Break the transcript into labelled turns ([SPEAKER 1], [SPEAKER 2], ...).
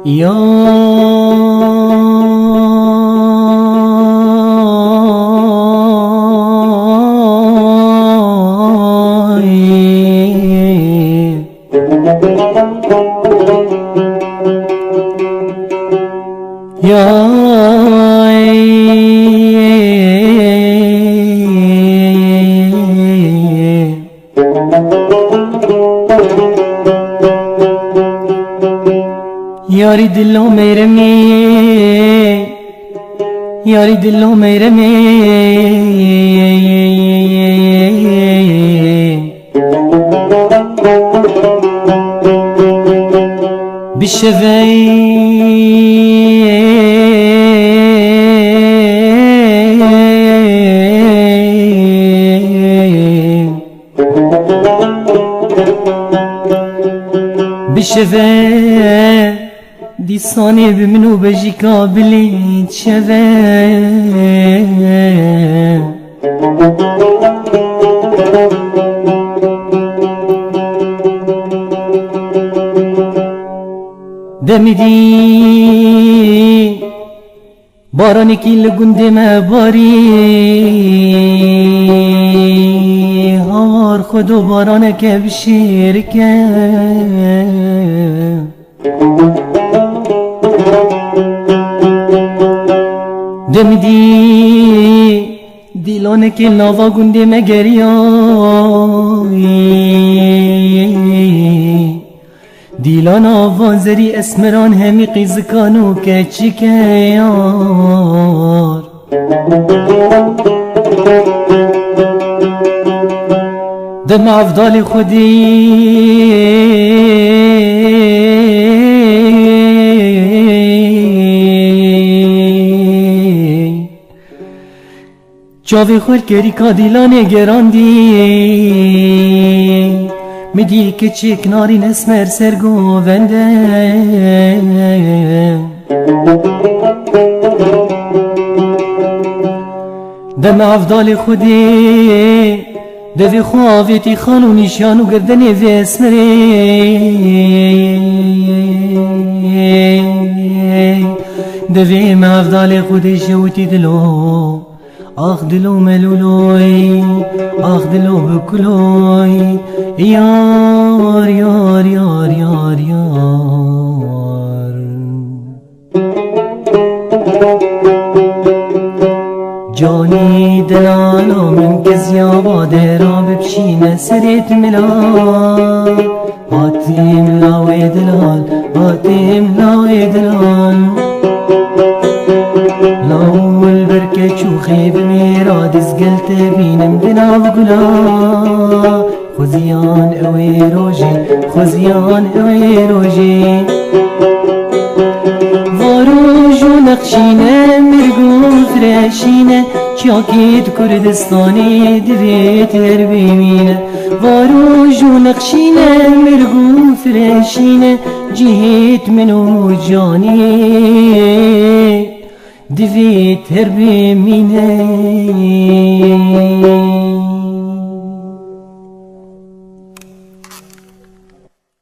[SPEAKER 1] یا یاری دلو میرمی یاری دلو میرمی بشوی بشوی دیسانی بمنو بجی کابلی شوی دمیدی بارانی کی لگنده مباری هار خودو بارانه که بشیر که دمیدی دیلانه که لاوا گنده مگریایی دیلان آوازری اسمران همی قیزکانو که چی که یار دم افضال خودی چاوی خور کری کا دیلانه گراندی میدی که چه کناری نسمر سرگوونده دم افضال خودی دوی خواهیتی خانو نشانو گردنی و اسمری دوی افضال خودی شوتی دلو آخ دلو ملولوی آخ دلو بکلوی یار یار یار یار یار جانی دلالا من کزیا باده را بپشینه سریت ملال باتی ملاوی دلال باتی ملاوی دلال لاول برکه چوخی بمیرا دزگلت بینم دنا بگلا خوزیان اوی روژی خوزیان اوی روژی واروژو نقشینه مرگو فرشینه چاکید کردستانی دویت هر بیمینه واروژو نقشینه مرگو فرشینه جهیت منو جانی دویت هر بیمینه